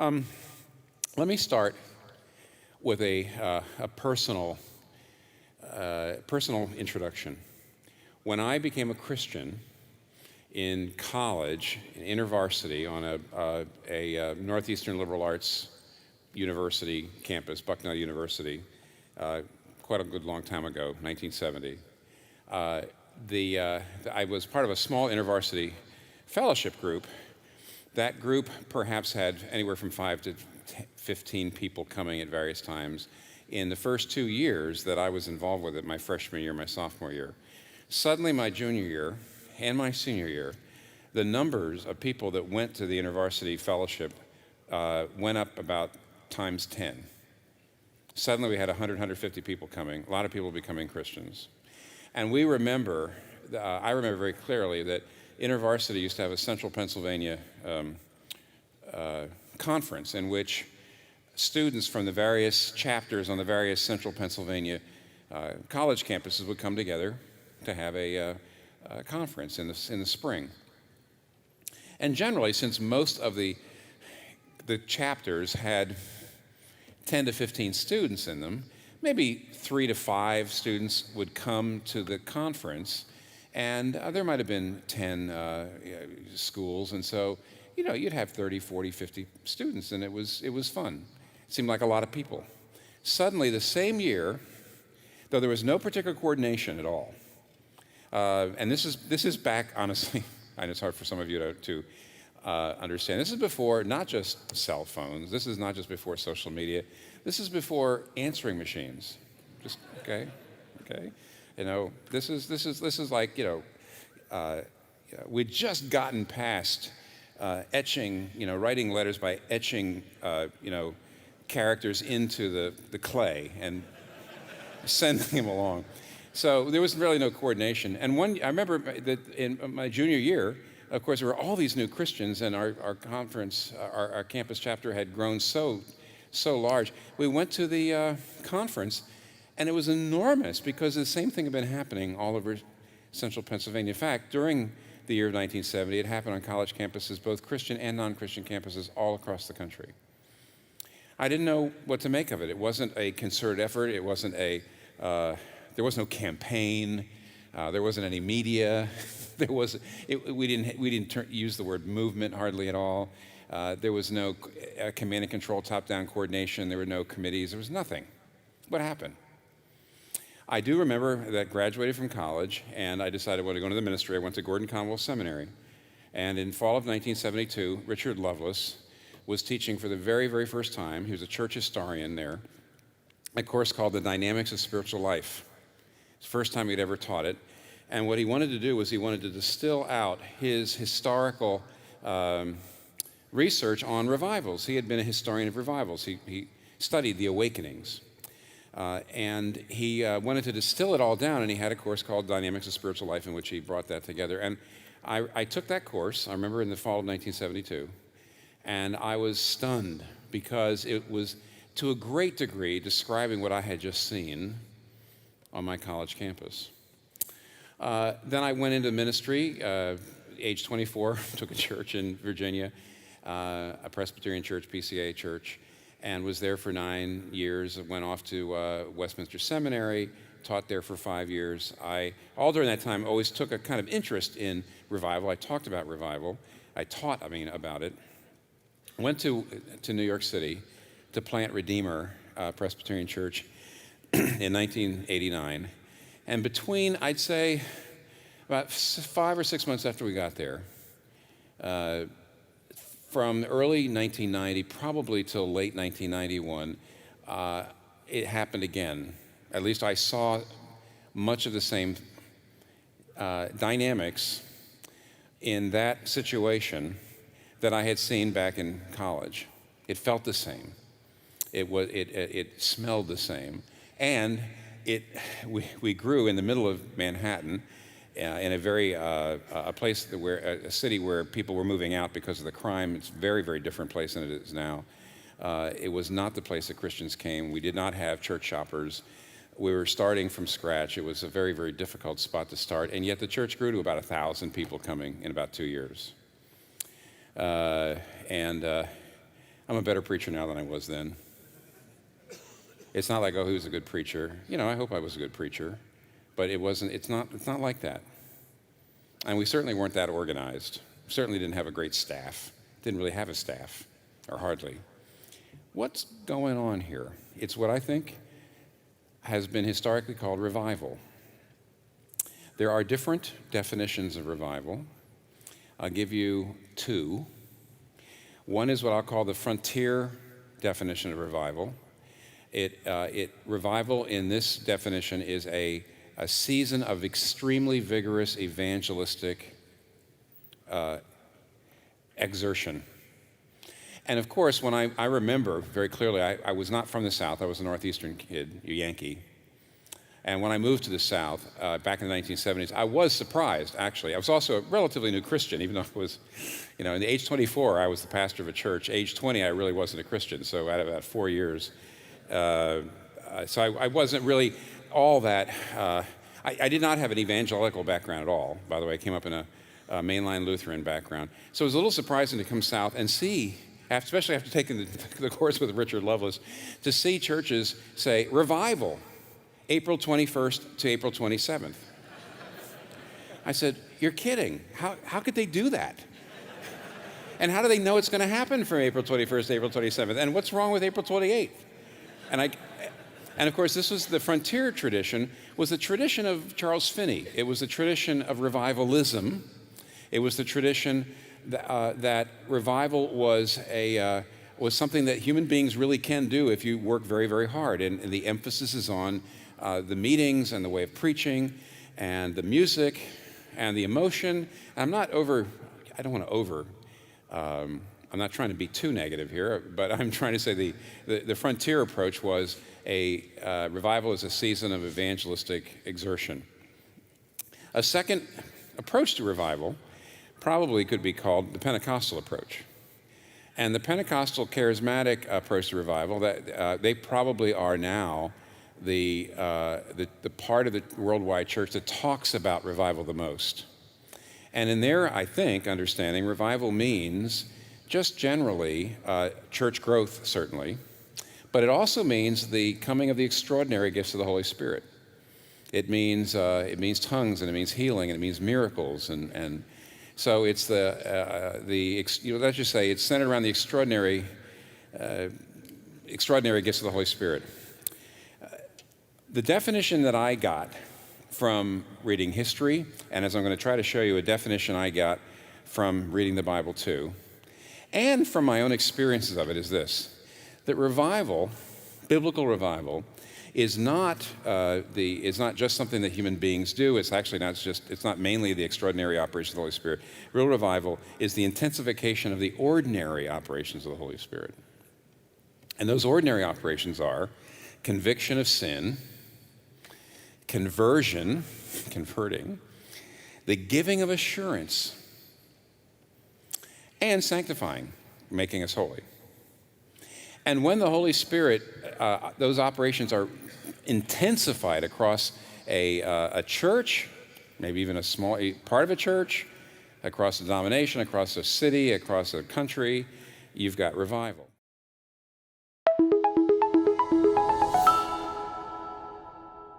Let me start with a personal introduction. When I became a Christian in college, in InterVarsity, on a Northeastern Liberal Arts University campus, Bucknell University, quite a good long time ago, 1970. I was part of a small InterVarsity fellowship group. That group perhaps had anywhere from 5 to 15 people coming at various times. In the first 2 years that I was involved with it, my freshman year, my sophomore year, suddenly my junior year and my senior year, the numbers of people that went to the InterVarsity fellowship went up about times 10. Suddenly we had 100, 150 people coming, a lot of people becoming Christians. And we remember, I remember very clearly that InterVarsity used to have a Central Pennsylvania conference in which students from the various chapters on the various Central Pennsylvania college campuses would come together to have a conference in the spring. And generally, since most of the chapters had 10 to 15 students in them, maybe 3 to 5 students would come to the conference, and there might have been 10 schools, and so you'd have 30, 40, 50 students, and it was fun. It seemed like a lot of people. Suddenly, the same year, though there was no particular coordination at all, and this is back, honestly, I know it's hard for some of you to understand. This is before not just cell phones. This is not just before social media. This is before answering machines. Just okay. This is like we'd just gotten past etching, writing letters by etching, characters into the clay and sending them along. So there was really no coordination. And I remember that in my junior year, of course, there were all these new Christians, and our conference, our campus chapter had grown so large. We went to the conference, and it was enormous because the same thing had been happening all over central Pennsylvania. In fact, during the year of 1970, it happened on college campuses, both Christian and non-Christian campuses all across the country. I didn't know what to make of it. It wasn't a concerted effort. It wasn't there was no campaign. There wasn't any media. We didn't use the word movement hardly at all. There was no command and control, top-down coordination. There were no committees. There was nothing. What happened? I do remember that I graduated from college, and I decided I wanted to go into the ministry. I went to Gordon Conwell Seminary. And in fall of 1972, Richard Lovelace was teaching for the very, very first time. He was a church historian there, a course called The Dynamics of Spiritual Life. It's the first time he'd ever taught it. And what he wanted to do was he wanted to distill out his historical research on revivals. He had been a historian of revivals. He studied the awakenings. And he wanted to distill it all down, and he had a course called Dynamics of Spiritual Life in which he brought that together. And I took that course, I remember in the fall of 1972, and I was stunned because it was, to a great degree, describing what I had just seen on my college campus. Then I went into ministry, age 24, took a church in Virginia, a Presbyterian church, PCA church, and was there for 9 years. Went off to Westminster Seminary, taught there for 5 years. All during that time, always took a kind of interest in revival. I talked about revival. I taught about it. Went to New York City to plant Redeemer Presbyterian Church in 1989. And between, I'd say, about 5 or 6 months after we got there, from early 1990, probably till late 1991, it happened again. At least I saw much of the same dynamics in that situation that I had seen back in college. It felt the same. It smelled the same. And we grew in the middle of Manhattan, in a place where a city where people were moving out because of the crime. It's a very, very different place than it is now. It was not the place that Christians came. We did not have church shoppers. We were starting from scratch. It was a very, very difficult spot to start, and yet the church grew to about 1,000 people coming in about 2 years. And I'm a better preacher now than I was then. It's not like, oh, who's a good preacher? I hope I was a good preacher, but it's not like that. And we certainly weren't that organized. Certainly didn't have a great staff. Didn't really have a staff, or hardly. What's going on here? It's what I think has been historically called revival. There are different definitions of revival. I'll give you two. One is what I'll call the frontier definition of revival. Revival in this definition is a season of extremely vigorous evangelistic exertion. And of course, when I remember very clearly, I was not from the South. I was a Northeastern kid, a Yankee. And when I moved to the South back in the 1970s, I was surprised, actually. I was also a relatively new Christian, even though I was, in the age 24, I was the pastor of a church. Age 20, I really wasn't a Christian, so out of about 4 years. So I wasn't really all that. I did not have an evangelical background at all. By the way, I came up in a mainline Lutheran background. So it was a little surprising to come south and see, especially after taking the course with Richard Lovelace, to see churches say, revival, April 21st to April 27th. I said, you're kidding. How could they do that? And how do they know it's going to happen from April 21st to April 27th? And what's wrong with April 28th? And of course, this was the frontier tradition, was the tradition of Charles Finney. It was the tradition of revivalism. It was the tradition that revival was something that human beings really can do if you work very, very hard. And the emphasis is on the meetings and the way of preaching and the music and the emotion. I'm not trying to be too negative here, but I'm trying to say the frontier approach was revival is a season of evangelistic exertion. A second approach to revival probably could be called the Pentecostal approach. And the Pentecostal charismatic approach to revival, that they probably are now the part of the worldwide church that talks about revival the most. And in their, I think, understanding, revival means just generally church growth, certainly, but it also means the coming of the extraordinary gifts of the Holy Spirit. It means tongues, and it means healing, and it means miracles, and so it's let's just say it's centered around the extraordinary gifts of the Holy Spirit. The definition that I got from reading history, and as I'm going to try to show you a definition I got from reading the Bible too, and from my own experiences of it, is this: that revival, biblical revival, is not just something that human beings do. It's actually it's not mainly the extraordinary operations of the Holy Spirit. Real revival is the intensification of the ordinary operations of the Holy Spirit. And those ordinary operations are conviction of sin, converting, the giving of assurance, and sanctifying, making us holy. And when the Holy Spirit, those operations are intensified across a church, maybe even a small part of a church, across a denomination, across a city, across a country, you've got revival.